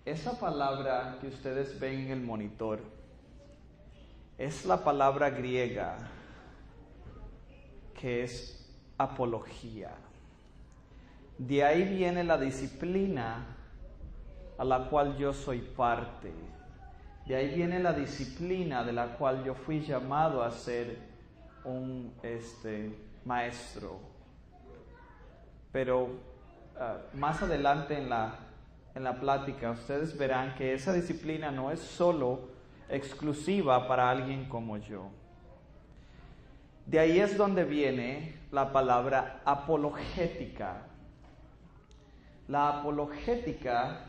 esa palabra que ustedes ven en el monitor es la palabra griega que es apología. De ahí viene la disciplina a la cual yo soy parte. De ahí viene la disciplina de la cual yo fui llamado a ser un maestro. Pero más adelante en la plática ustedes verán que esa disciplina no es solo exclusiva para alguien como yo. De ahí es donde viene la palabra apologética. La apologética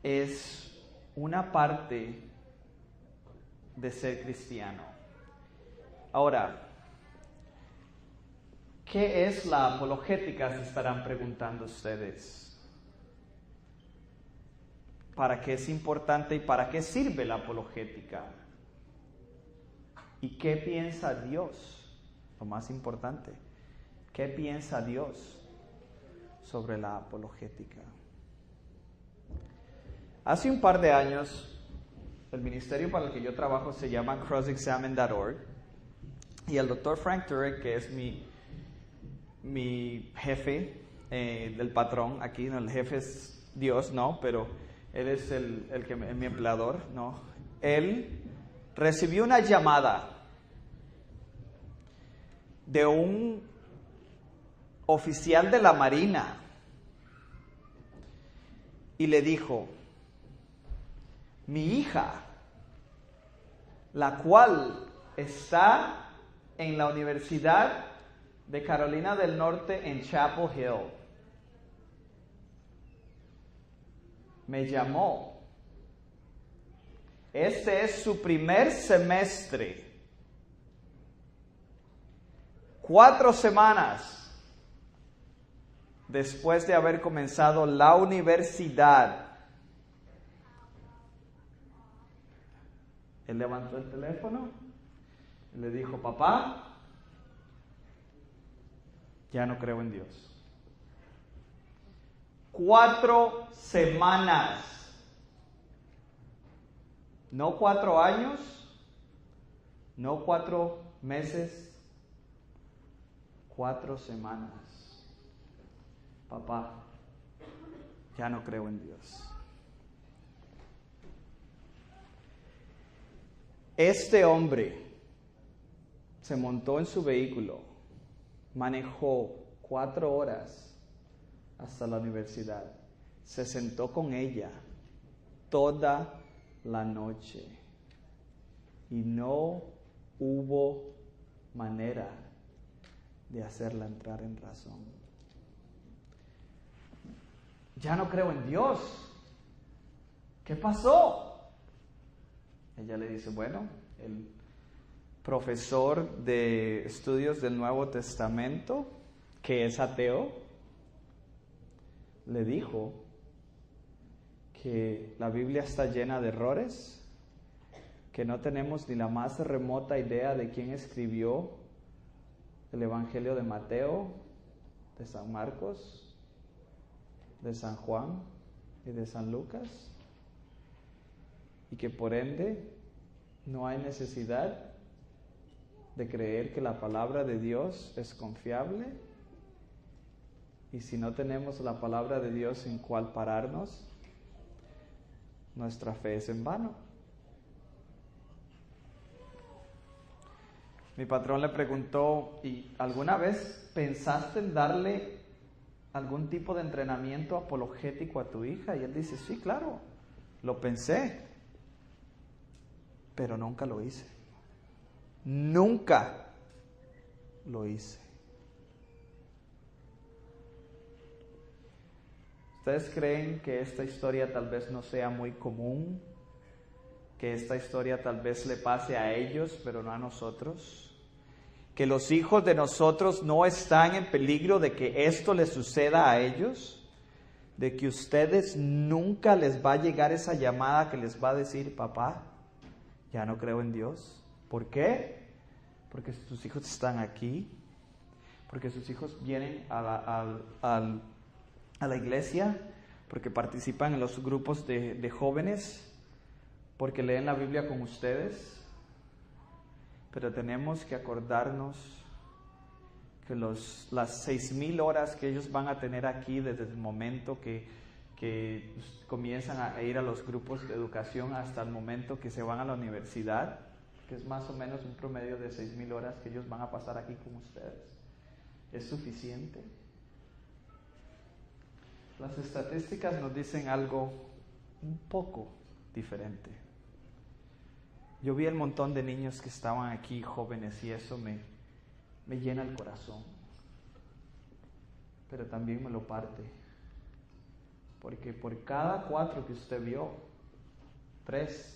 es una parte de ser cristiano. Ahora, ¿qué es la apologética? Se estarán preguntando ustedes. ¿Para qué es importante y para qué sirve la apologética? ¿Y qué piensa Dios? Lo más importante, ¿qué piensa Dios sobre la apologética? Hace un par de años, el ministerio para el que yo trabajo se llama crossexamine.org, y el Dr. Frank Turek, que es mi jefe del patrón aquí, no, el jefe es Dios, no, pero él es mi empleador, no. Él recibió una llamada de un oficial de la Marina y le dijo: mi hija, la cual está en la Universidad de Carolina del Norte en Chapel Hill, me llamó. Este es su primer semestre. 4 semanas después de haber comenzado la universidad. Él levantó el teléfono y le dijo: papá, ya no creo en Dios. 4 semanas. No 4 años, no 4 meses, 4 semanas. Papá, ya no creo en Dios. Este hombre se montó en su vehículo, manejó 4 horas hasta la universidad, se sentó con ella toda la noche y no hubo manera de hacerla entrar en razón. Ya no creo en Dios. ¿Qué pasó? Ella le dice: bueno, el profesor de estudios del Nuevo Testamento, que es ateo, le dijo que la Biblia está llena de errores, que no tenemos ni la más remota idea de quién escribió el Evangelio de Mateo, de San Marcos, de San Juan y de San Lucas, y que por ende no hay necesidad de creer que la palabra de Dios es confiable, y si no tenemos la palabra de Dios en cuál pararnos, nuestra fe es en vano. Mi patrón le preguntó: ¿y alguna vez pensaste en darle algún tipo de entrenamiento apologético a tu hija? Y él dice: sí, claro, lo pensé, pero nunca lo hice. Nunca lo hice. ¿Ustedes creen que esta historia tal vez no sea muy común? Que esta historia tal vez le pase a ellos, pero no a nosotros. Que los hijos de nosotros no están en peligro de que esto les suceda a ellos. De que ustedes nunca les va a llegar esa llamada que les va a decir: papá, ya no creo en Dios. ¿Por qué? Porque sus hijos están aquí. Porque sus hijos vienen a la iglesia. porque participan en los grupos de jóvenes, porque leen la Biblia con ustedes, pero tenemos que acordarnos que las 6,000 horas que ellos van a tener aquí desde el momento que comienzan a ir a los grupos de educación hasta el momento que se van a la universidad, que es más o menos un promedio de 6,000 horas que ellos van a pasar aquí con ustedes, ¿es suficiente? Las estadísticas nos dicen algo un poco diferente. Yo vi el montón de niños que estaban aquí, jóvenes, y eso me llena el corazón, pero también me lo parte, porque por cada 4 que usted vio, 3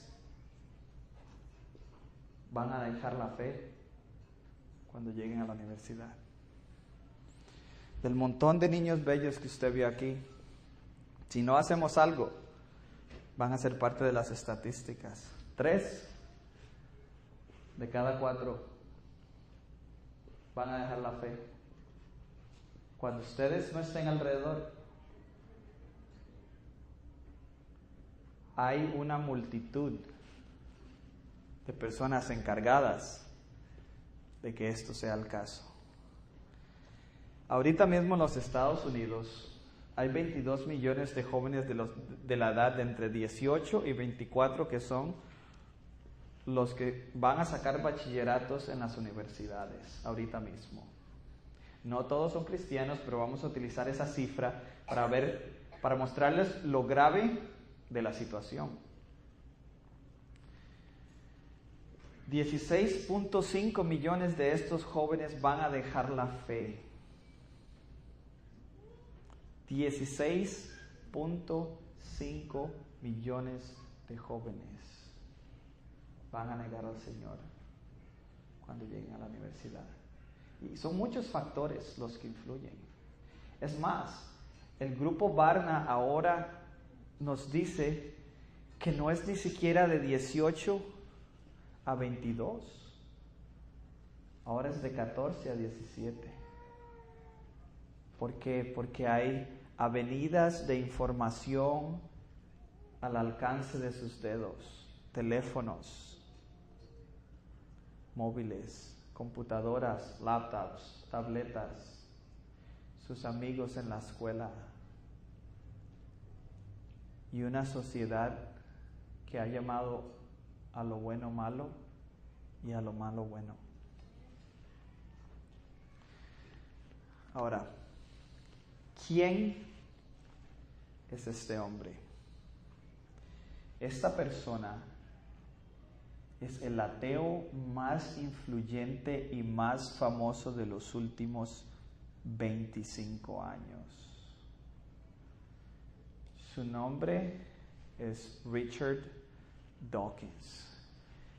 van a dejar la fe cuando lleguen a la universidad. Del montón de niños bellos que usted vio aquí, si no hacemos algo, van a ser parte de las estadísticas. 3 de cada 4 van a dejar la fe cuando ustedes no estén alrededor. Hay una multitud de personas encargadas de que esto sea el caso. Ahorita mismo en los Estados Unidos hay 22 millones de jóvenes de la edad de entre 18 y 24 que son los que van a sacar bachilleratos en las universidades ahorita mismo. No todos son cristianos, pero vamos a utilizar esa cifra para mostrarles lo grave de la situación. 16.5 millones de estos jóvenes van a dejar la fe. 16.5 millones de jóvenes van a negar al Señor cuando lleguen a la universidad. Y son muchos factores los que influyen. Es más, el grupo Barna ahora nos dice que no es ni siquiera de 18 a 22. Ahora es de 14 a 17. ¿Por qué? Porque hay avenidas de información al alcance de sus dedos, teléfonos móviles, computadoras, laptops, tabletas, sus amigos en la escuela y una sociedad que ha llamado a lo bueno malo y a lo malo bueno. Ahora, ¿quién es este hombre? Esta persona es el ateo más influyente y más famoso de los últimos 25 años. Su nombre es Richard Dawkins.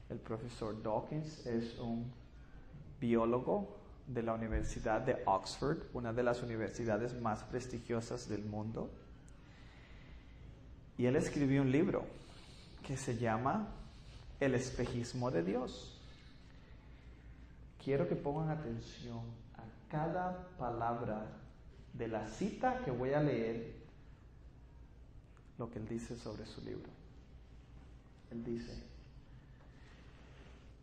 El profesor Dawkins es un biólogo de la Universidad de Oxford, una de las universidades más prestigiosas del mundo. Y él escribió un libro que se llama El espejismo de Dios. Quiero que pongan atención a cada palabra de la cita que voy a leer, lo que él dice sobre su libro. Él dice: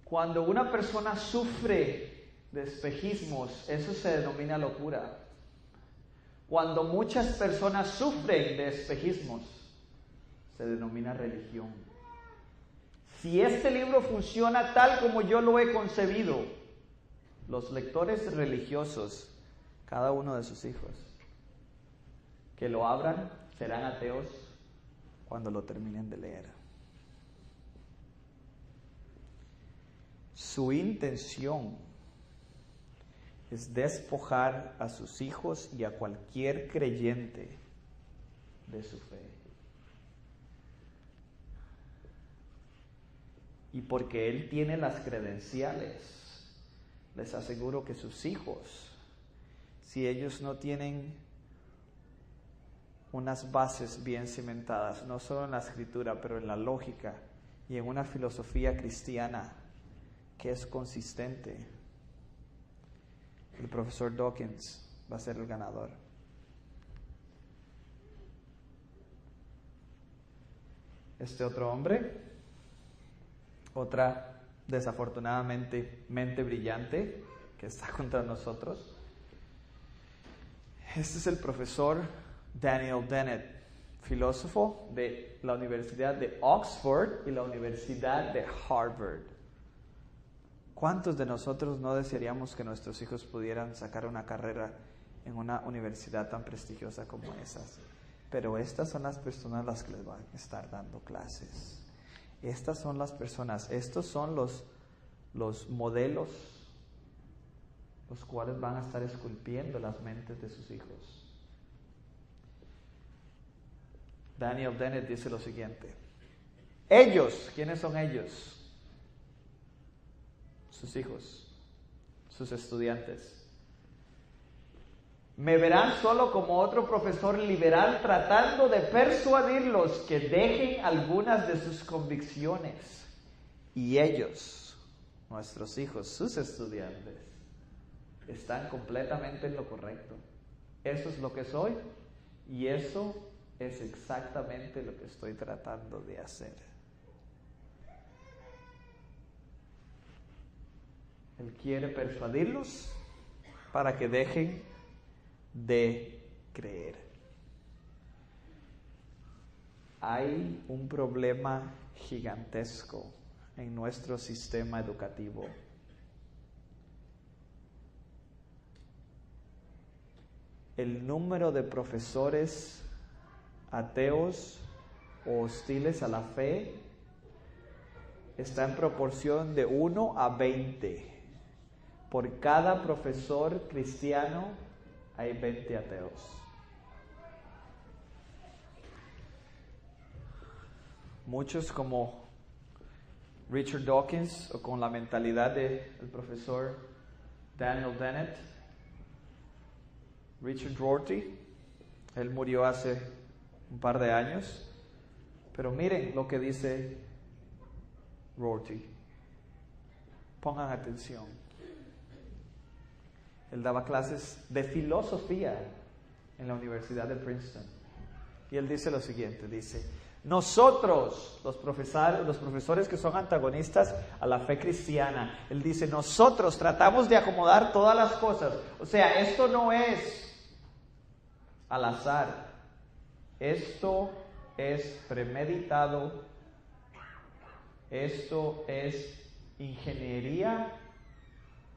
cuando una persona sufre de espejismos, eso se denomina locura. Cuando muchas personas sufren de espejismos, se denomina religión. Si este libro funciona tal como yo lo he concebido, los lectores religiosos, cada uno de sus hijos, que lo abran, serán ateos cuando lo terminen de leer. Su intención es despojar a sus hijos y a cualquier creyente de su fe. Y porque él tiene las credenciales, les aseguro que sus hijos, si ellos no tienen unas bases bien cimentadas, no solo en la escritura, pero en la lógica y en una filosofía cristiana que es consistente, el profesor Dawkins va a ser el ganador. este otro hombre, otra desafortunadamente mente brillante que está contra nosotros. Este es el profesor Daniel Dennett, filósofo de la Universidad de Oxford y la Universidad de Harvard. ¿Cuántos de nosotros no desearíamos que nuestros hijos pudieran sacar una carrera en una universidad tan prestigiosa como esas? Pero estas son las personas las que les van a estar dando clases. Estas son las personas, estos son los modelos, los cuales van a estar esculpiendo las mentes de sus hijos. Daniel Dennett dice lo siguiente: ellos, ¿quiénes son ellos? Sus hijos, sus estudiantes. Me verán solo como otro profesor liberal tratando de persuadirlos que dejen algunas de sus convicciones. Y ellos, nuestros hijos, sus estudiantes, están completamente en lo correcto. Eso es lo que soy y eso es exactamente lo que estoy tratando de hacer. Él quiere persuadirlos para que dejen de creer. Hay un problema gigantesco en nuestro sistema educativo. El número de profesores ateos o hostiles a la fe está en proporción de 1 a 20. Por cada profesor cristiano hay 20 ateos. Muchos, como Richard Dawkins, o con la mentalidad del profesor Daniel Dennett. Richard Rorty, él murió hace un par de años, pero miren lo que dice Rorty. Pongan atención. Él daba clases de filosofía en la Universidad de Princeton. Y él dice lo siguiente, dice: nosotros, los profesores que son antagonistas a la fe cristiana, él dice, nosotros tratamos de acomodar todas las cosas. O sea, esto no es al azar. Esto es premeditado. Esto es ingeniería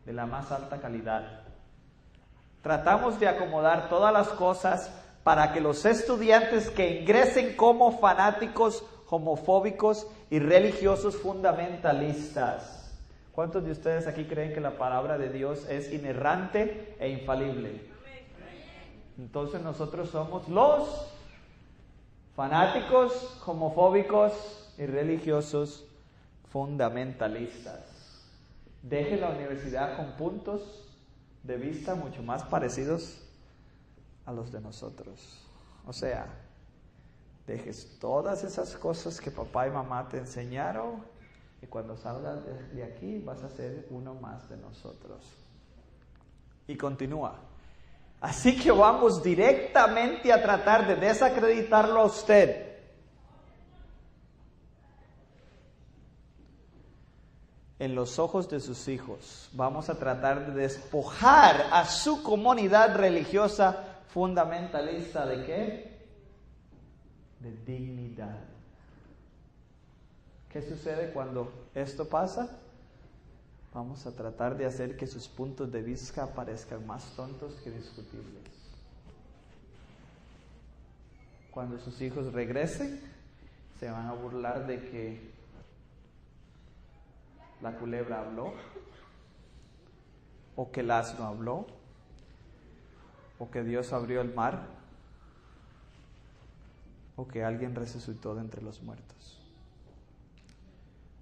de la más alta calidad. Tratamos de acomodar todas las cosas para que los estudiantes que ingresen como fanáticos, homofóbicos y religiosos fundamentalistas. ¿Cuántos de ustedes aquí creen que la palabra de Dios es inerrante e infalible? Entonces nosotros somos los fanáticos, homofóbicos y religiosos fundamentalistas. Deje la universidad con puntos de vista mucho más parecidos a los de nosotros. O sea, dejes todas esas cosas que papá y mamá te enseñaron y cuando salgas de aquí vas a ser uno más de nosotros. Y continúa. Así que vamos directamente a tratar de desacreditarlo a usted. En los ojos de sus hijos, vamos a tratar de despojar a su comunidad religiosa fundamentalista ¿de qué? De dignidad. ¿Qué sucede cuando esto pasa? Vamos a tratar de hacer que sus puntos de vista parezcan más tontos que discutibles. Cuando sus hijos regresen, se van a burlar de que la culebra habló, o que el asno habló, o que Dios abrió el mar, o que alguien resucitó de entre los muertos.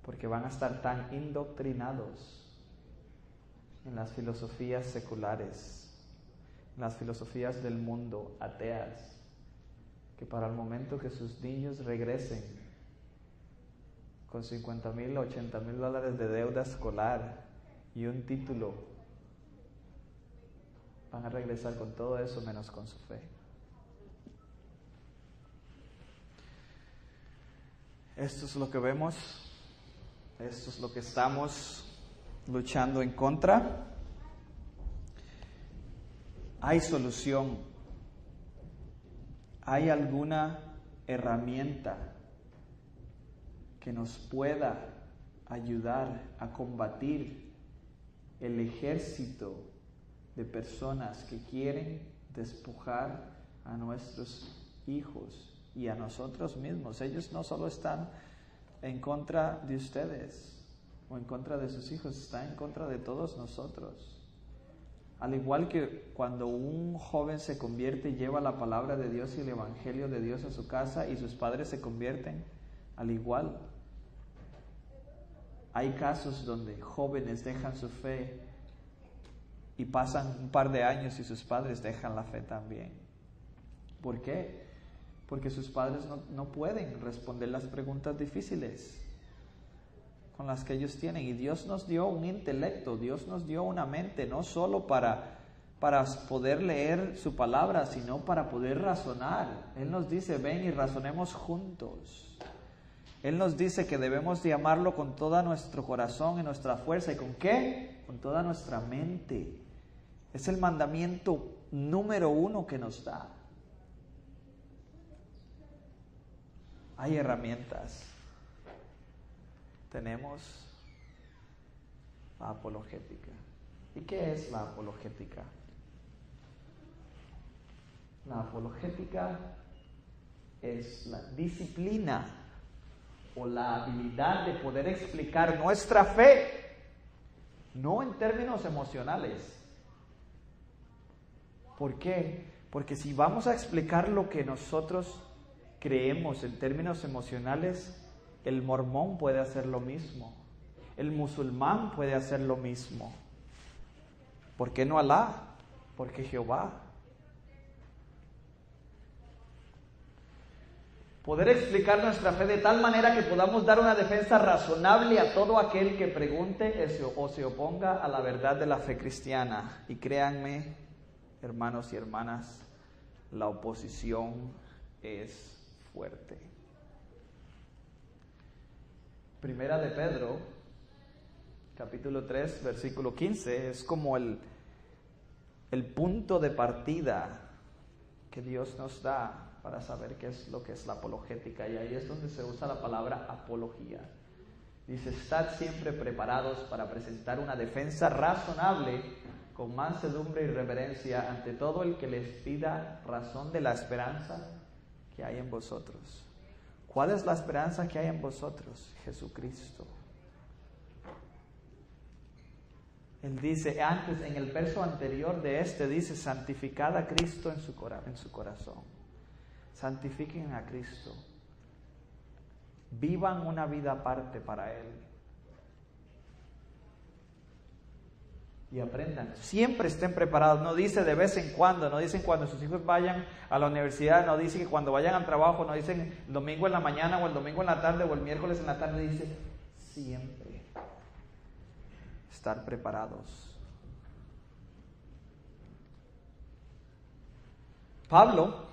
Porque van a estar tan indoctrinados en las filosofías seculares, en las filosofías del mundo, ateas, que para el momento que sus niños regresen con $50,000 o $80,000 de deuda escolar y un título, van a regresar con todo eso menos con su fe. Esto es lo que vemos, esto es lo que estamos luchando en contra. ¿Hay solución? ¿Hay alguna herramienta que nos pueda ayudar a combatir el ejército de personas que quieren despojar a nuestros hijos y a nosotros mismos? Ellos no solo están en contra de ustedes o en contra de sus hijos, están en contra de todos nosotros. Al igual que cuando un joven se convierte y lleva la palabra de Dios y el evangelio de Dios a su casa y sus padres se convierten, al igual hay casos donde jóvenes dejan su fe y pasan un par de años y sus padres dejan la fe también. ¿Por qué? Porque sus padres no pueden responder las preguntas difíciles con las que ellos tienen. Y Dios nos dio un intelecto, Dios nos dio una mente, no solo para poder leer su palabra, sino para poder razonar. Él nos dice, ven y razonemos juntos. Él nos dice que debemos de amarlo con todo nuestro corazón y nuestra fuerza. ¿Y con qué? Con toda nuestra mente. Es el mandamiento número 1 que nos da. Hay herramientas. Tenemos la apologética. ¿Y qué es la apologética? La apologética es la disciplina o la habilidad de poder explicar nuestra fe, no en términos emocionales. ¿Por qué? Porque si vamos a explicar lo que nosotros creemos en términos emocionales, el mormón puede hacer lo mismo, el musulmán puede hacer lo mismo. ¿Por qué no Alá? Porque Jehová. Poder explicar nuestra fe de tal manera que podamos dar una defensa razonable a todo aquel que pregunte o se oponga a la verdad de la fe cristiana. Y créanme, hermanos y hermanas, la oposición es fuerte. Primera de Pedro, capítulo 3, versículo 15, es como el punto de partida que Dios nos da para saber qué es lo que es la apologética. Y ahí es donde se usa la palabra apología. Dice, estad siempre preparados para presentar una defensa razonable con mansedumbre y reverencia ante todo el que les pida razón de la esperanza que hay en vosotros. ¿Cuál es la esperanza que hay en vosotros? Jesucristo. Él dice, antes, en el verso anterior de dice, santificad a Cristo en su corazón. Santifiquen a Cristo. Vivan una vida aparte para Él. Y aprendan. Siempre estén preparados. No dice de vez en cuando. No dicen cuando sus hijos vayan a la universidad. No dice que cuando vayan al trabajo. No dicen el domingo en la mañana o el domingo en la tarde o el miércoles en la tarde. Dice siempre. Estar preparados. Pablo,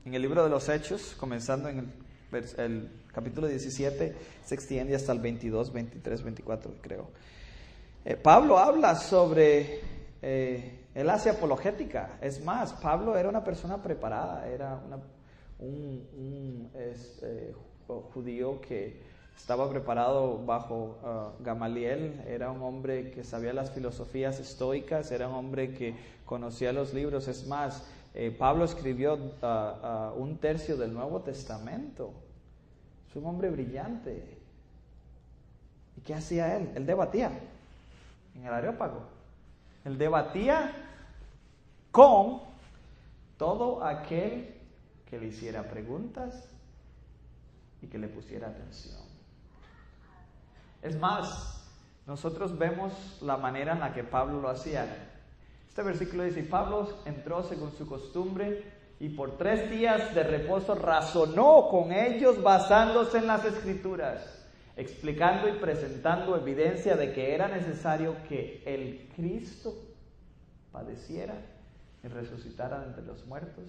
en el libro de los Hechos, comenzando en el capítulo 17, se extiende hasta el 22, 23, 24, creo. Pablo habla sobre, él hace apologética. Es más, Pablo era una persona preparada, era un judío que estaba preparado bajo Gamaliel, era un hombre que sabía las filosofías estoicas, era un hombre que conocía los libros. Es más, Pablo escribió 1/3 del Nuevo Testamento. Es un hombre brillante. ¿Y qué hacía él? Él debatía en el Areópago. Él debatía con todo aquel que le hiciera preguntas y que le pusiera atención. Es más, nosotros vemos la manera en la que Pablo lo hacía. Este versículo dice, Pablo entró según su costumbre y por 3 días de reposo razonó con ellos basándose en las Escrituras, explicando y presentando evidencia de que era necesario que el Cristo padeciera y resucitara de entre los muertos,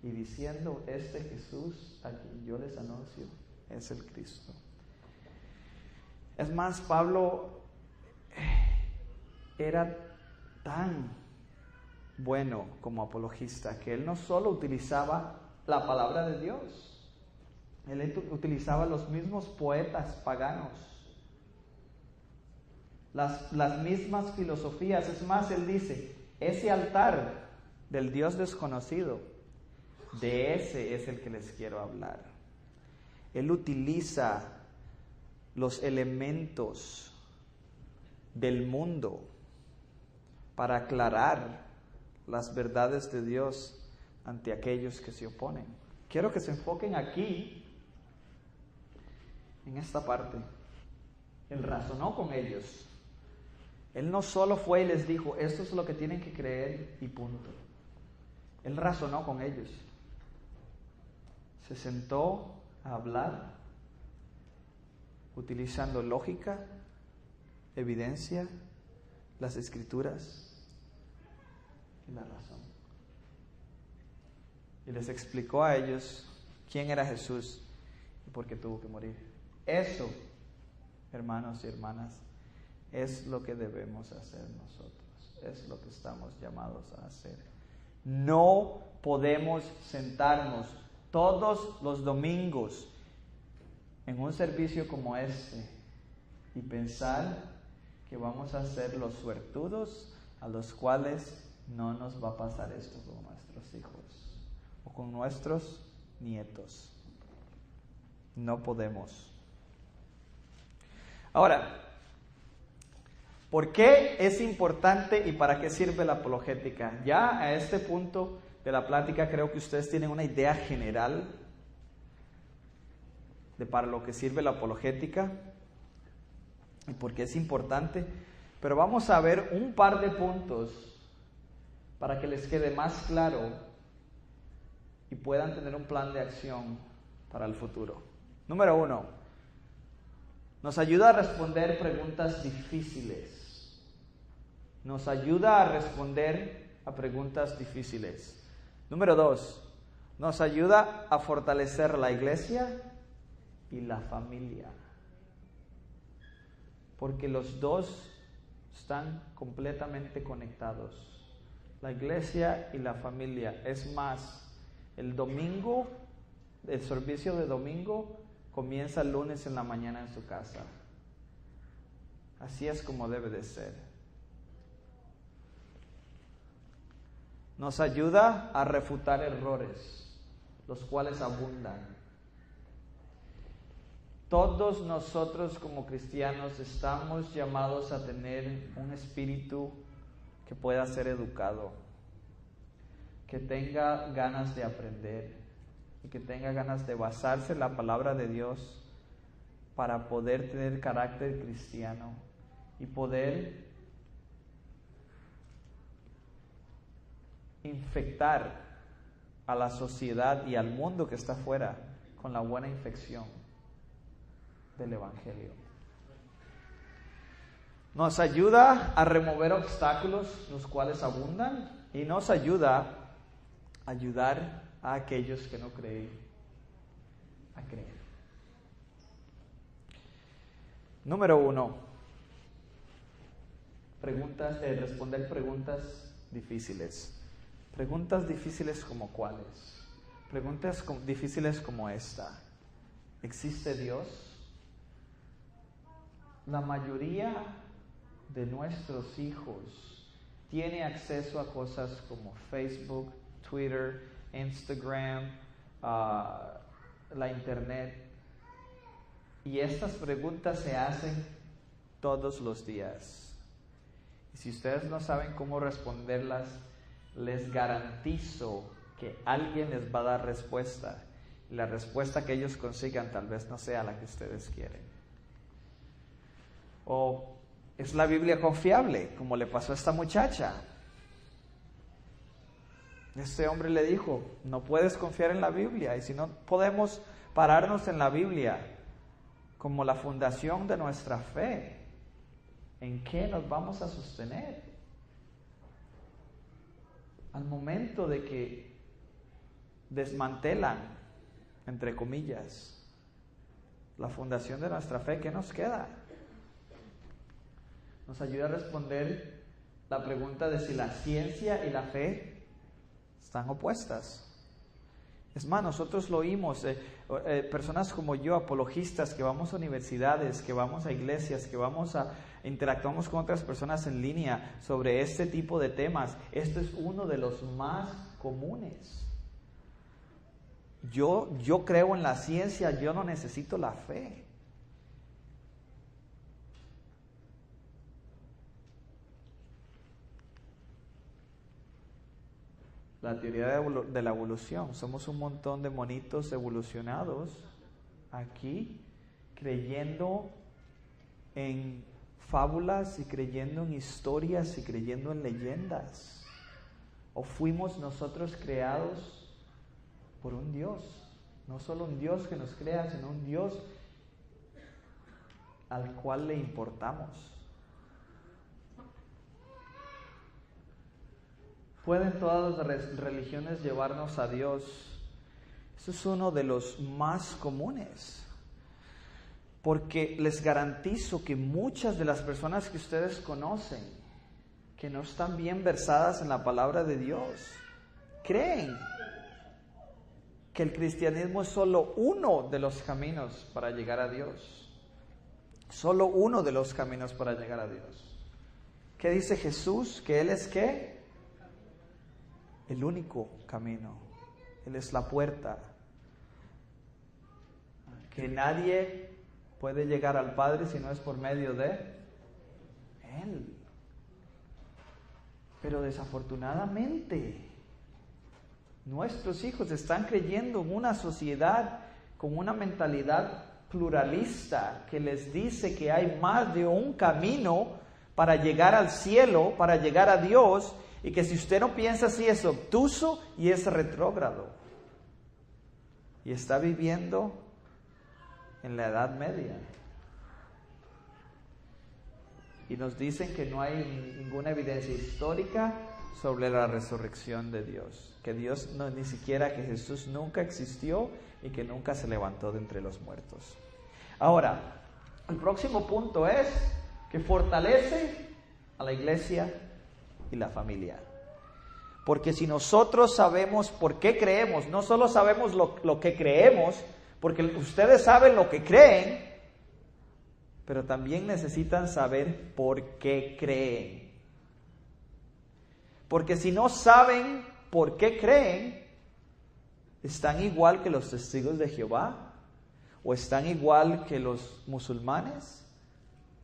y diciendo, este Jesús a quien yo les anuncio es el Cristo. Es más, Pablo era tan bueno como apologista que él no solo utilizaba la palabra de Dios, él utilizaba los mismos poetas paganos, las mismas filosofías. Es más, él dice, ese altar del Dios desconocido, de ese es el que les quiero hablar. Él utiliza los elementos del mundo para aclarar las verdades de Dios ante aquellos que se oponen. Quiero que se enfoquen aquí, en esta parte. Él razonó con ellos. Él no solo fue y les dijo, esto es lo que tienen que creer y punto. Él razonó con ellos. Se sentó a hablar utilizando lógica, evidencia, las escrituras y la razón. Y les explicó a ellos quién era Jesús y por qué tuvo que morir. Eso, hermanos y hermanas, es lo que debemos hacer nosotros. Es lo que estamos llamados a hacer. No podemos sentarnos todos los domingos en un servicio como este y pensar que vamos a ser los suertudos a los cuales no nos va a pasar esto con nuestros hijos o con nuestros nietos. No podemos. Ahora, ¿por qué es importante y para qué sirve la apologética? Ya a este punto de la plática creo que ustedes tienen una idea general de para lo que sirve la apologética y por qué es importante, pero vamos a ver un par de puntos para que les quede más claro y puedan tener un plan de acción para el futuro. Número 1, nos ayuda a responder preguntas difíciles. Nos ayuda a responder a preguntas difíciles. Número 2, nos ayuda a fortalecer la iglesia y la familia. Porque los dos están completamente conectados. La iglesia y la familia. Es más, el servicio de domingo comienza el lunes en la mañana en su casa. Así es como debe de ser. Nos ayuda a refutar errores, los cuales abundan. Todos nosotros como cristianos estamos llamados a tener un espíritu que pueda ser educado, que tenga ganas de aprender y que tenga ganas de basarse en la palabra de Dios para poder tener carácter cristiano y poder infectar a la sociedad y al mundo que está afuera con la buena infección del Evangelio. Nos ayuda a remover obstáculos los cuales abundan y nos ayuda a ayudar a aquellos que no creen a creer. Número 1, responder preguntas difíciles. Preguntas difíciles como ¿cuáles? Preguntas difíciles como esta. ¿Existe Dios? La mayoría de nuestros hijos tiene acceso a cosas como Facebook, Twitter, Instagram, la internet. Y estas preguntas se hacen todos los días. Y si ustedes no saben cómo responderlas, les garantizo que alguien les va a dar respuesta. Y la respuesta que ellos consigan tal vez no sea la que ustedes quieren. O ¿es la Biblia confiable? Como le pasó a esta muchacha. Este hombre le dijo, no puedes confiar en la Biblia. Y si no podemos pararnos en la Biblia como la fundación de nuestra fe, ¿en qué nos vamos a sostener? Al momento de que desmantelan, entre comillas, la fundación de nuestra fe, ¿qué nos queda? Nos ayuda a responder la pregunta de si la ciencia y la fe están opuestas. Es más, nosotros lo oímos, personas como yo, apologistas, que vamos a universidades, que vamos a iglesias, que interactuamos con otras personas en línea sobre este tipo de temas. Esto es uno de los más comunes. Yo creo en la ciencia, yo no necesito la fe. La teoría de la evolución. Somos un montón de monitos evolucionados aquí, creyendo en fábulas y creyendo en historias y creyendo en leyendas. ¿O fuimos nosotros creados por un Dios? No solo un Dios que nos crea, sino un Dios al cual le importamos. ¿Pueden todas las religiones llevarnos a Dios? Eso es uno de los más comunes. Porque les garantizo que muchas de las personas que ustedes conocen, que no están bien versadas en la palabra de Dios, creen que el cristianismo es solo uno de los caminos para llegar a Dios. Solo uno de los caminos para llegar a Dios. ¿Qué dice Jesús? ¿Que Él es qué? El único camino. Él es la puerta. Que nadie puede llegar al Padre si no es por medio de Él. Pero desafortunadamente, nuestros hijos están creyendo en una sociedad con una mentalidad pluralista que les dice que hay más de un camino para llegar al cielo, para llegar a Dios, y que si usted no piensa así es obtuso y es retrógrado. Y está viviendo en la Edad Media. Y nos dicen que no hay ninguna evidencia histórica sobre la resurrección de Dios. Que Dios ni siquiera, que Jesús nunca existió y que nunca se levantó de entre los muertos. Ahora, el próximo punto es que fortalece a la iglesia y la familia. Porque si nosotros sabemos por qué creemos, no solo sabemos lo que creemos, porque ustedes saben lo que creen, pero también necesitan saber por qué creen. Porque si no saben por qué creen, están igual que los testigos de Jehová, o están igual que los musulmanes,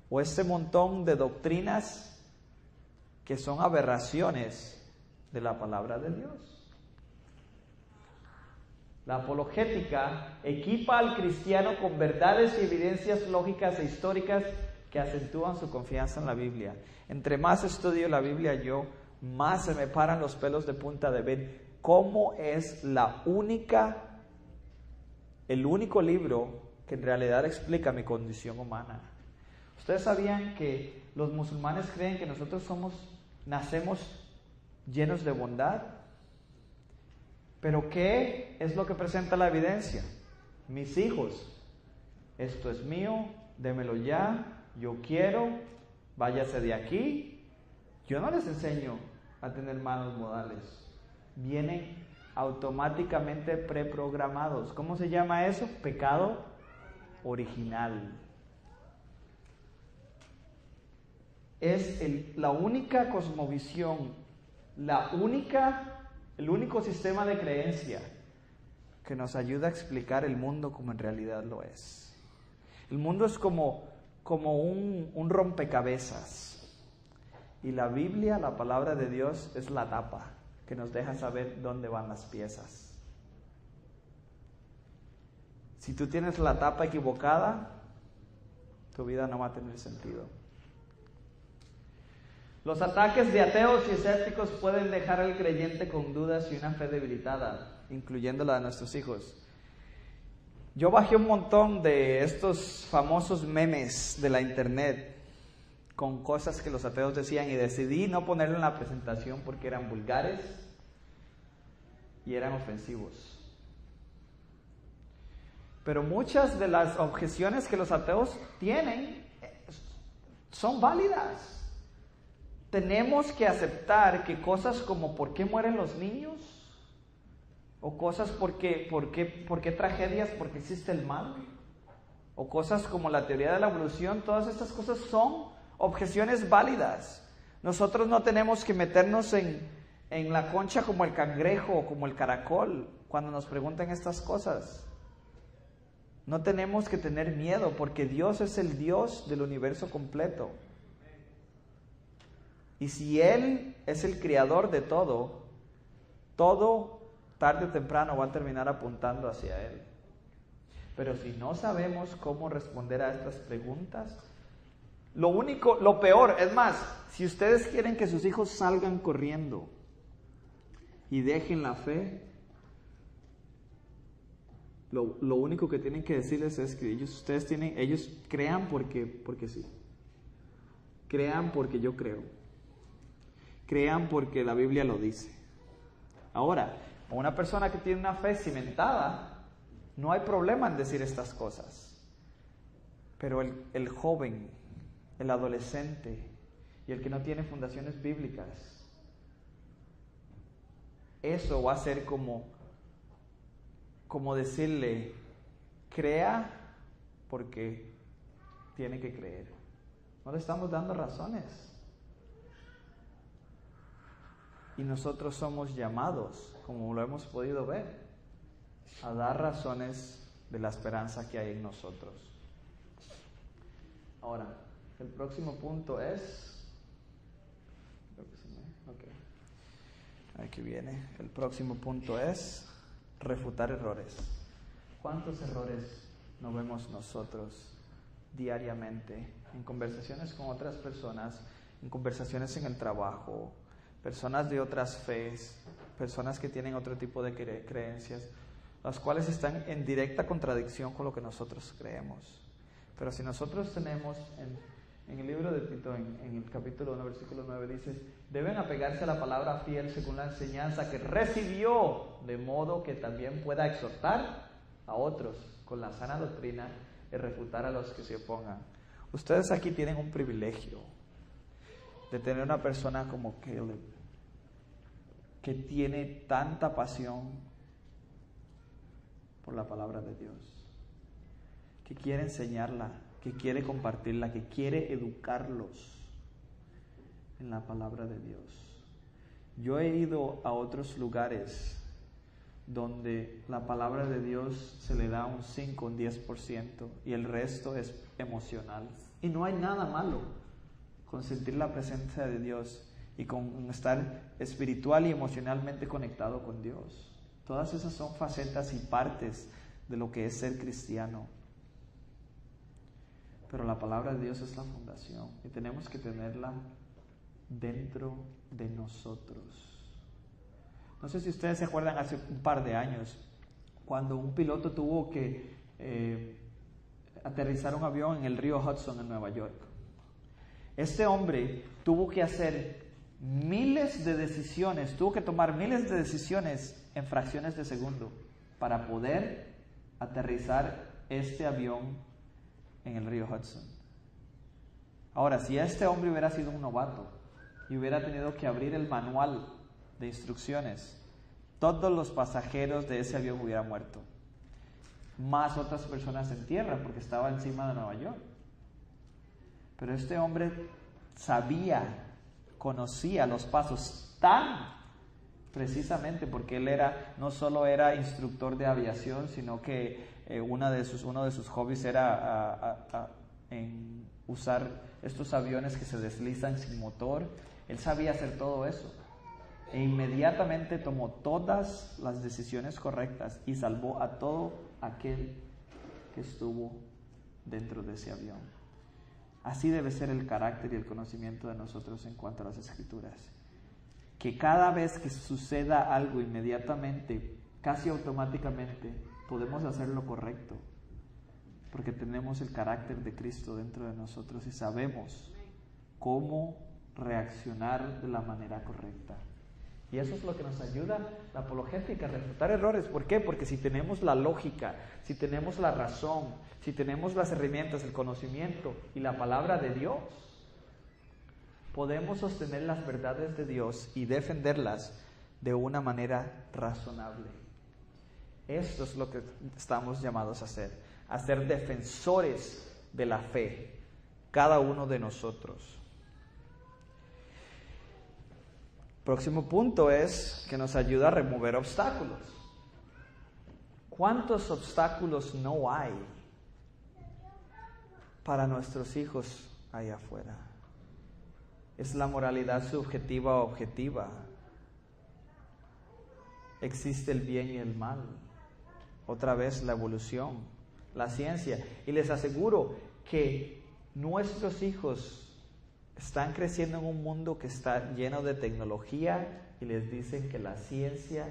o este montón de doctrinas que son aberraciones de la palabra de Dios. La apologética equipa al cristiano con verdades y evidencias lógicas e históricas que acentúan su confianza en la Biblia. Entre más estudio la Biblia yo, más se me paran los pelos de punta de ver cómo es el único libro que en realidad explica mi condición humana. ¿Ustedes sabían que los musulmanes creen que nosotros nacemos llenos de bondad? ¿Pero qué es lo que presenta la evidencia? Mis hijos, esto es mío, démelo ya, yo quiero, váyase de aquí. Yo no les enseño a tener malos modales. Vienen automáticamente preprogramados. ¿Cómo se llama eso? Pecado original. Es la única cosmovisión, el único sistema de creencia que nos ayuda a explicar el mundo como en realidad lo es. El mundo es como un rompecabezas. Y la Biblia, la palabra de Dios, es la tapa que nos deja saber dónde van las piezas. Si tú tienes la tapa equivocada, tu vida no va a tener sentido. Los ataques de ateos y escépticos pueden dejar al creyente con dudas y una fe debilitada, incluyendo la de nuestros hijos. Yo bajé un montón de estos famosos memes de la internet con cosas que los ateos decían y decidí no ponerlo en la presentación porque eran vulgares y eran ofensivos. Pero muchas de las objeciones que los ateos tienen son válidas. Tenemos que aceptar que cosas como ¿por qué mueren los niños? O cosas ¿por qué tragedias? ¿Por qué existe el mal? O cosas como la teoría de la evolución, todas estas cosas son objeciones válidas. Nosotros no tenemos que meternos en la concha como el cangrejo o como el caracol cuando nos preguntan estas cosas. No tenemos que tener miedo porque Dios es el Dios del universo completo. Y si Él es el creador de todo, todo tarde o temprano va a terminar apuntando hacia Él. Pero si no sabemos cómo responder a estas preguntas, lo peor, es más, si ustedes quieren que sus hijos salgan corriendo y dejen la fe, lo único que tienen que decirles es que ellos crean porque sí. Crean porque yo creo. Crean porque la Biblia lo dice. Ahora, una persona que tiene una fe cimentada, no hay problema en decir estas cosas. Pero el joven, el adolescente y el que no tiene fundaciones bíblicas, eso va a ser como decirle, crea porque tiene que creer. No le estamos dando razones. Y nosotros somos llamados, como lo hemos podido ver, a dar razones de la esperanza que hay en nosotros. Ahora, el próximo punto es... Aquí viene. El próximo punto es refutar errores. ¿Cuántos errores no vemos nosotros diariamente en conversaciones con otras personas, en conversaciones en el trabajo, personas de otras fes, personas que tienen otro tipo de creencias, las cuales están en directa contradicción con lo que nosotros creemos? Pero si nosotros tenemos en el libro de Tito, en el capítulo 1, versículo 9, dice: deben apegarse a la palabra fiel según la enseñanza que recibió, de modo que también pueda exhortar a otros con la sana doctrina y refutar a los que se opongan. Ustedes aquí tienen un privilegio de tener una persona como Caleb, que tiene tanta pasión por la palabra de Dios, que quiere enseñarla, que quiere compartirla, que quiere educarlos en la palabra de Dios. Yo he ido a otros lugares donde la palabra de Dios se le da un 5, un 10% y el resto es emocional. Y no hay nada malo con sentir la presencia de Dios y con estar espiritual y emocionalmente conectado con Dios. Todas esas son facetas y partes de lo que es ser cristiano. Pero la palabra de Dios es la fundación y tenemos que tenerla dentro de nosotros. No sé si ustedes se acuerdan hace un par de años, cuando un piloto tuvo que aterrizar un avión en el río Hudson en Nueva York. Este hombre tuvo que hacer miles de decisiones, tuvo que tomar miles de decisiones en fracciones de segundo para poder aterrizar este avión en el río Hudson. Ahora, si este hombre hubiera sido un novato y hubiera tenido que abrir el manual de instrucciones, todos los pasajeros de ese avión hubieran muerto, más otras personas en tierra, porque estaba encima de Nueva York. Pero este hombre conocía los pasos tan precisamente, porque él no solo era instructor de aviación, sino que uno de sus hobbies era en usar estos aviones que se deslizan sin motor. Él sabía hacer todo eso e inmediatamente tomó todas las decisiones correctas y salvó a todo aquel que estuvo dentro de ese avión. Así debe ser el carácter y el conocimiento de nosotros en cuanto a las Escrituras, que cada vez que suceda algo inmediatamente, casi automáticamente, podemos hacer lo correcto, porque tenemos el carácter de Cristo dentro de nosotros y sabemos cómo reaccionar de la manera correcta. Y eso es lo que nos ayuda la apologética, a refutar errores. ¿Por qué? Porque si tenemos la lógica, si tenemos la razón, si tenemos las herramientas, el conocimiento y la palabra de Dios, podemos sostener las verdades de Dios y defenderlas de una manera razonable. Esto es lo que estamos llamados a ser defensores de la fe, cada uno de nosotros. Próximo punto es que nos ayuda a remover obstáculos. ¿Cuántos obstáculos no hay para nuestros hijos allá afuera? ¿Es la moralidad subjetiva o objetiva? ¿Existe el bien y el mal? Otra vez la evolución, la ciencia. Y les aseguro que nuestros hijos están creciendo en un mundo que está lleno de tecnología y les dicen que la ciencia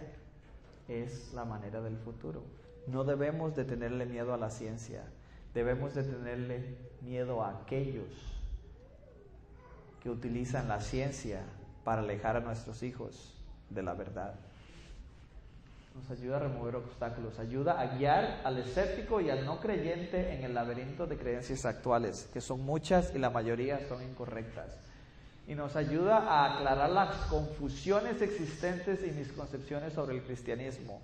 es la manera del futuro. No debemos de tenerle miedo a la ciencia, debemos de tenerle miedo a aquellos que utilizan la ciencia para alejar a nuestros hijos de la verdad. Nos ayuda a remover obstáculos, ayuda a guiar al escéptico y al no creyente en el laberinto de creencias actuales, que son muchas y la mayoría son incorrectas. Y nos ayuda a aclarar las confusiones existentes y misconcepciones sobre el cristianismo.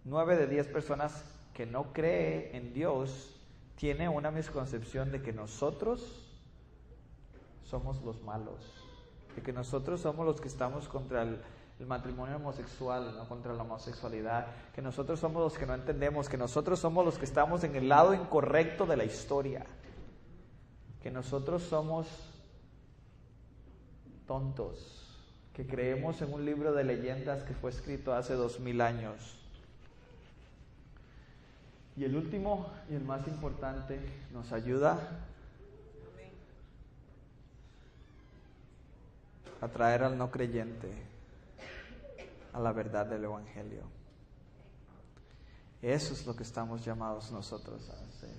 9 de 10 personas que no creen en Dios tienen una misconcepción de que nosotros somos los malos, de que nosotros somos los que estamos contra el matrimonio homosexual, no contra la homosexualidad, que nosotros somos los que no entendemos, que nosotros somos los que estamos en el lado incorrecto de la historia, que nosotros somos tontos, que creemos en un libro de leyendas que fue escrito hace 2000 años. Y el último y el más importante, nos ayuda a traer al no creyente a la verdad del Evangelio. Eso es lo que estamos llamados nosotros a hacer.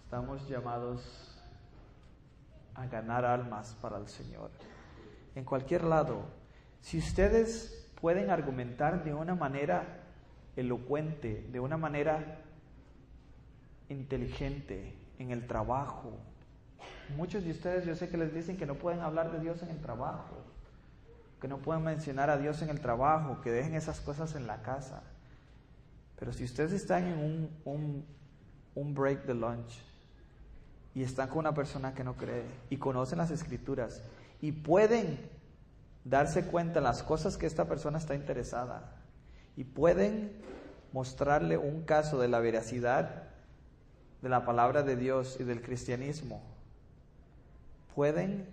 Estamos llamados a ganar almas para el Señor. En cualquier lado, si ustedes pueden argumentar de una manera elocuente, de una manera inteligente, en el trabajo. Muchos de ustedes yo sé que les dicen que no pueden hablar de Dios en el trabajo, que no pueden mencionar a Dios en el trabajo, que dejen esas cosas en la casa. Pero si ustedes están en un break de lunch y están con una persona que no cree y conocen las Escrituras y pueden darse cuenta de las cosas que esta persona está interesada y pueden mostrarle un caso de la veracidad de la palabra de Dios y del cristianismo, pueden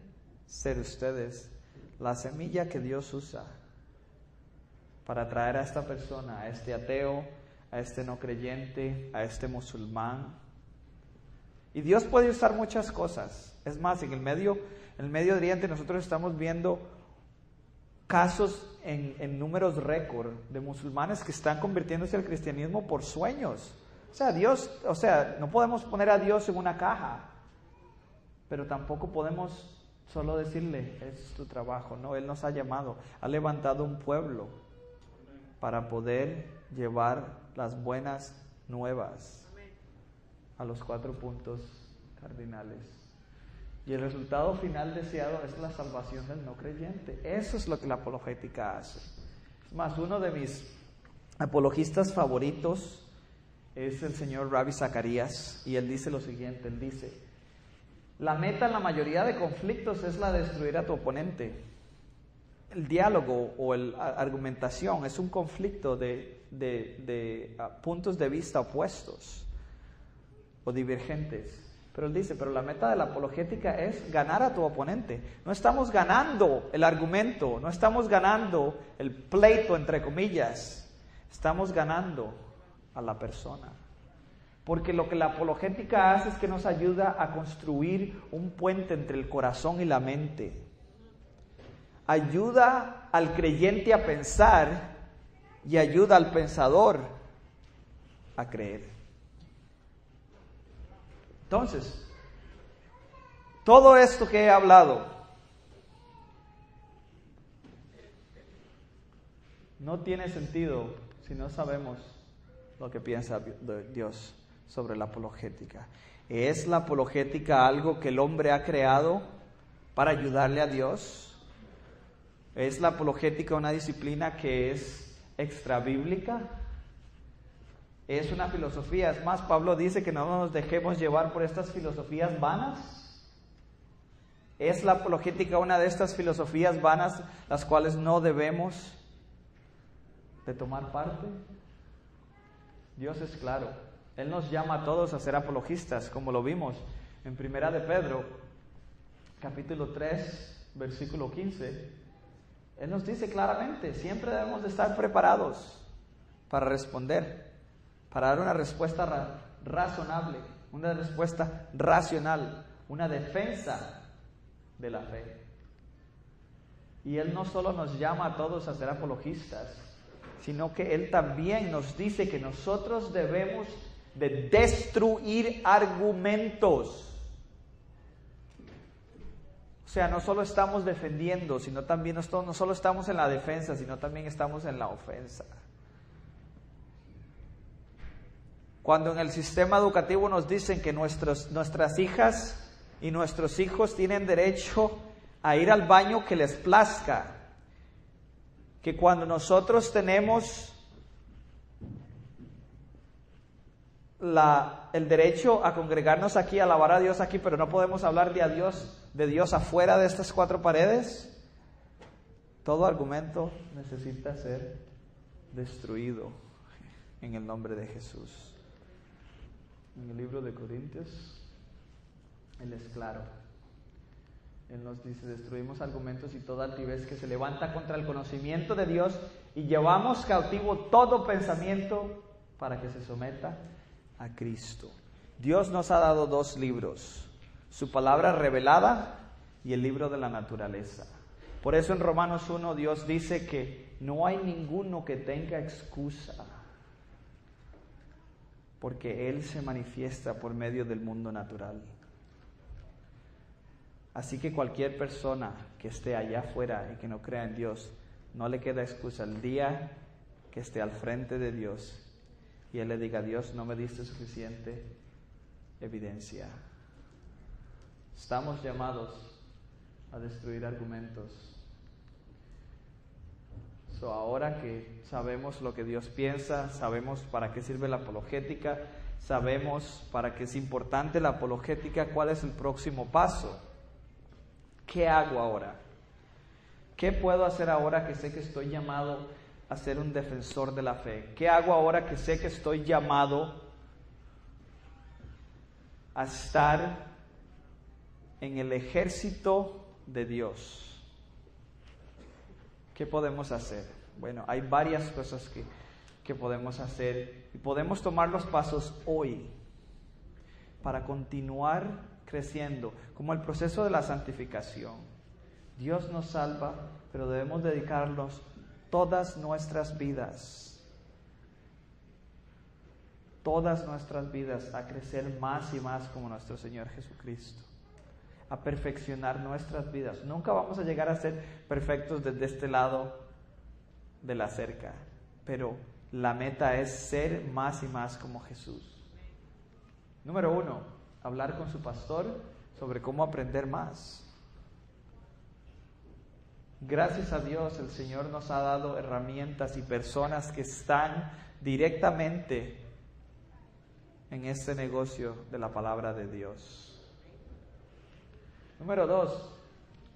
ser ustedes la semilla que Dios usa para traer a esta persona, a este ateo, a este no creyente, a este musulmán. Y Dios puede usar muchas cosas. Es más, en el Medio Oriente nosotros estamos viendo casos en números récord de musulmanes que están convirtiéndose al cristianismo por sueños. No podemos poner a Dios en una caja, pero tampoco podemos solo decirle, es tu trabajo. No, Él nos ha llamado, ha levantado un pueblo para poder llevar las buenas nuevas a los 4 puntos cardinales. Y el resultado final deseado es la salvación del no creyente. Eso es lo que la apologética hace. Es más, uno de mis apologistas favoritos es el señor Ravi Zacharias, y él dice lo siguiente, él dice: la meta en la mayoría de conflictos es la de destruir a tu oponente. El diálogo o la argumentación es un conflicto de puntos de vista opuestos o divergentes. Pero él dice, pero la meta de la apologética es ganar a tu oponente. No estamos ganando el argumento, no estamos ganando el pleito, entre comillas. Estamos ganando a la persona. Porque lo que la apologética hace es que nos ayuda a construir un puente entre el corazón y la mente. Ayuda al creyente a pensar y ayuda al pensador a creer. Entonces, todo esto que he hablado no tiene sentido si no sabemos lo que piensa Dios sobre la apologética. ¿Es la apologética algo que el hombre ha creado para ayudarle a Dios? ¿Es la apologética una disciplina que es extrabíblica? ¿Es una filosofía? Es más, Pablo dice que no nos dejemos llevar por estas filosofías vanas. ¿Es la apologética una de estas filosofías vanas las cuales no debemos de tomar parte? Dios es claro. Él nos llama a todos a ser apologistas, como lo vimos en 1 de Pedro, capítulo 3, versículo 15. Él nos dice claramente, siempre debemos de estar preparados para responder, para dar una respuesta razonable, una respuesta racional, una defensa de la fe. Y Él no solo nos llama a todos a ser apologistas, sino que Él también nos dice que nosotros debemos de destruir argumentos. O sea, no solo estamos defendiendo, sino también no solo estamos en la defensa, sino también estamos en la ofensa. Cuando en el sistema educativo nos dicen que nuestras hijas y nuestros hijos tienen derecho a ir al baño que les plazca, que cuando nosotros tenemos el derecho a congregarnos aquí, a alabar a Dios aquí, pero no podemos hablar de Dios afuera de estas cuatro paredes, todo argumento necesita ser destruido en el nombre de Jesús. En el libro de Corintios, Él es claro. Él nos dice, destruimos argumentos y toda altivez que se levanta contra el conocimiento de Dios y llevamos cautivo todo pensamiento para que se someta a Cristo. Dios nos ha dado dos libros, su palabra revelada y el libro de la naturaleza. Por eso en Romanos 1 Dios dice que no hay ninguno que tenga excusa, porque Él se manifiesta por medio del mundo natural. Así que cualquier persona que esté allá afuera y que no crea en Dios, no le queda excusa el día que esté al frente de Dios y Él le diga, Dios, no me diste suficiente evidencia. Estamos llamados a destruir argumentos. Ahora que sabemos lo que Dios piensa, sabemos para qué sirve la apologética, sabemos para qué es importante la apologética, ¿cuál es el próximo paso? ¿Qué hago ahora? ¿Qué puedo hacer ahora que sé que estoy llamado a ser un defensor de la fe? ¿Qué hago ahora que sé que estoy llamado a estar en el ejército de Dios? ¿Qué podemos hacer? Bueno, hay varias cosas que podemos hacer y podemos tomar los pasos hoy para continuar creciendo, como el proceso de la santificación. Dios nos salva, pero debemos dedicarnos todas nuestras vidas a crecer más y más como nuestro Señor Jesucristo, a perfeccionar nuestras vidas. Nunca vamos a llegar a ser perfectos desde este lado de la cerca, pero la meta es ser más y más como Jesús. Número 1, hablar con su pastor sobre cómo aprender más. Gracias a Dios, el Señor nos ha dado herramientas y personas que están directamente en este negocio de la palabra de Dios. Número 2,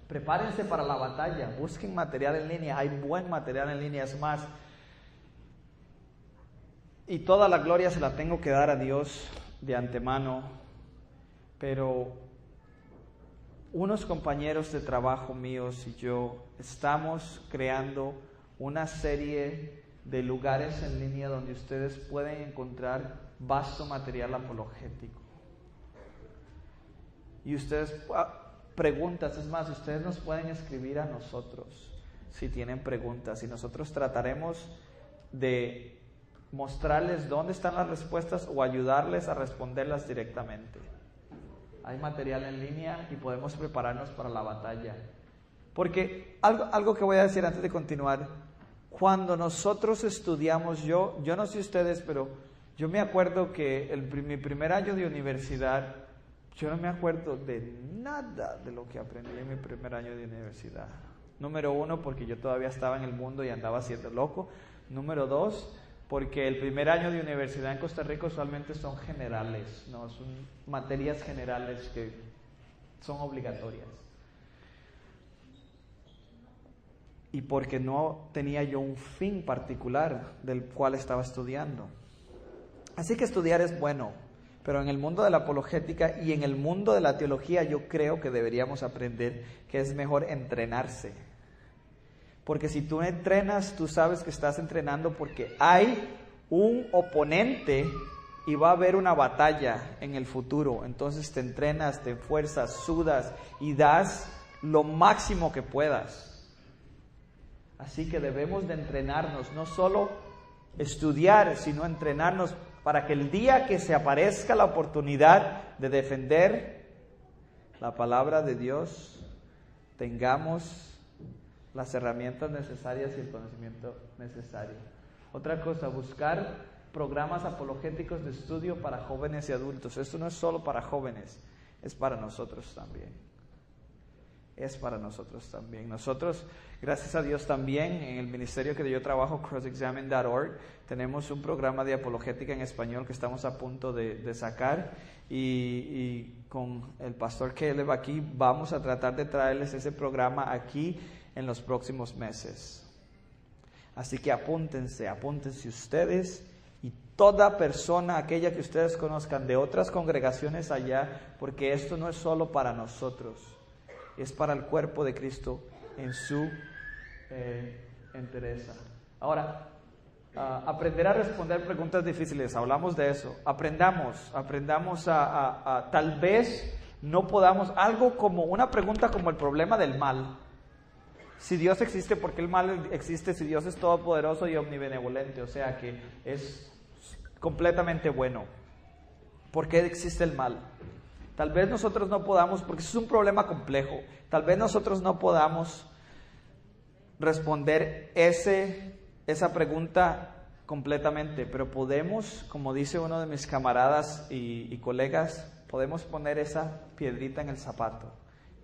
prepárense para la batalla, busquen material en línea, hay buen material en línea, es más, y toda la gloria se la tengo que dar a Dios de antemano, pero unos compañeros de trabajo míos y yo estamos creando una serie de lugares en línea donde ustedes pueden encontrar vasto material apologético. Y ustedes, preguntas, es más, ustedes nos pueden escribir a nosotros si tienen preguntas y nosotros trataremos de mostrarles dónde están las respuestas o ayudarles a responderlas directamente. Hay material en línea y podemos prepararnos para la batalla. Porque algo que voy a decir antes de continuar, cuando nosotros estudiamos, yo no sé ustedes, pero yo me acuerdo que mi primer año de universidad, yo no me acuerdo de nada de lo que aprendí en mi primer año de universidad. Número 1, porque yo todavía estaba en el mundo y andaba siendo loco. Número 2, porque el primer año de universidad en Costa Rica usualmente son generales, ¿no? Son materias generales que son obligatorias. Y porque no tenía yo un fin particular del cual estaba estudiando. Así que estudiar es bueno, pero en el mundo de la apologética y en el mundo de la teología yo creo que deberíamos aprender que es mejor entrenarse. Porque si tú entrenas, tú sabes que estás entrenando porque hay un oponente y va a haber una batalla en el futuro. Entonces te entrenas, te esfuerzas, sudas y das lo máximo que puedas. Así que debemos de entrenarnos, no solo estudiar, sino entrenarnos para que el día que se aparezca la oportunidad de defender la palabra de Dios, tengamos las herramientas necesarias y el conocimiento necesario. Otra cosa, buscar programas apologéticos de estudio para jóvenes y adultos. Esto no es solo para jóvenes, es para nosotros también. Es para nosotros también. Nosotros, gracias a Dios también, en el ministerio que yo trabajo, crossexamine.org, tenemos un programa de apologética en español que estamos a punto de sacar y con el pastor Caleb aquí vamos a tratar de traerles ese programa aquí en los próximos meses. Así que apúntense ustedes y toda persona, aquella que ustedes conozcan de otras congregaciones allá, porque esto no es solo para nosotros. Es para el cuerpo de Cristo en su entereza. Ahora, aprender a responder preguntas difíciles, hablamos de eso. Aprendamos a tal vez no podamos, algo como una pregunta como el problema del mal. Si Dios existe, ¿por qué el mal existe? Si Dios es todopoderoso y omnibenevolente, o sea que es completamente bueno. ¿Por qué existe el mal? Tal vez nosotros no podamos, porque eso es un problema complejo, tal vez nosotros no podamos responder esa pregunta completamente, pero podemos, como dice uno de mis camaradas y colegas, podemos poner esa piedrita en el zapato,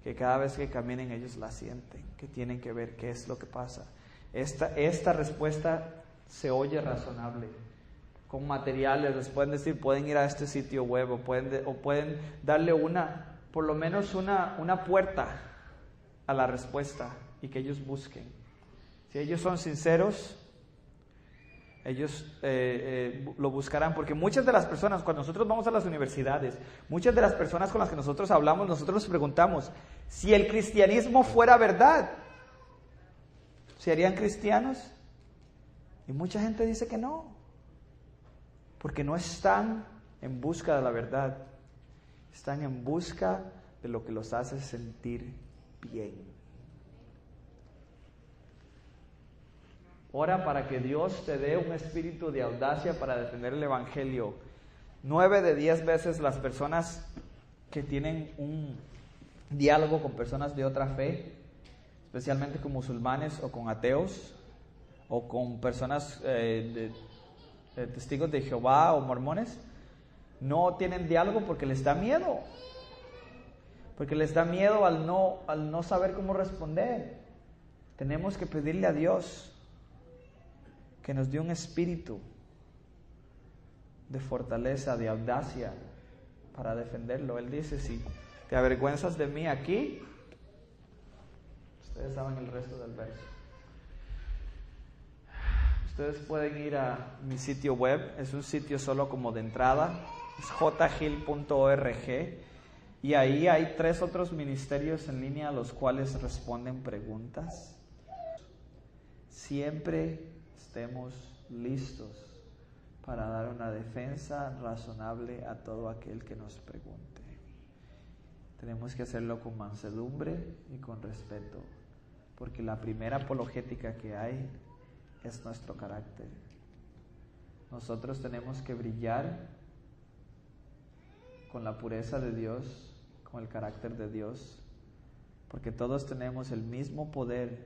que cada vez que caminen ellos la sienten, que tienen que ver qué es lo que pasa. Esta respuesta se oye razonable. Con materiales, les pueden decir, pueden ir a este sitio web o pueden darle por lo menos una puerta a la respuesta y que ellos busquen. Si ellos son sinceros, ellos lo buscarán, porque muchas de las personas, cuando nosotros vamos a las universidades, muchas de las personas con las que nosotros hablamos, nosotros nos preguntamos, si el cristianismo fuera verdad, ¿serían cristianos? Y mucha gente dice que no. Porque no están en busca de la verdad, están en busca de lo que los hace sentir bien. Ora para que Dios te dé un espíritu de audacia para defender el Evangelio. 9 de 10 veces las personas que tienen un diálogo con personas de otra fe, especialmente con musulmanes o con ateos, o con personas testigos de Jehová o mormones, no tienen diálogo porque les da miedo. Porque les da miedo al no saber cómo responder. Tenemos que pedirle a Dios que nos dé un espíritu de fortaleza, de audacia para defenderlo. Él dice, si te avergüenzas de mí aquí, ustedes saben el resto del verso. Ustedes pueden ir a mi sitio web, es un sitio solo como de entrada, es jgil.org, y ahí hay 3 otros ministerios en línea a los cuales responden preguntas. Siempre estemos listos para dar una defensa razonable a todo aquel que nos pregunte. Tenemos que hacerlo con mansedumbre y con respeto, porque la primera apologética que hay es nuestro carácter. Nosotros tenemos que brillar con la pureza de Dios, con el carácter de Dios, porque todos tenemos el mismo poder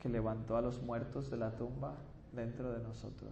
que levantó a los muertos de la tumba dentro de nosotros.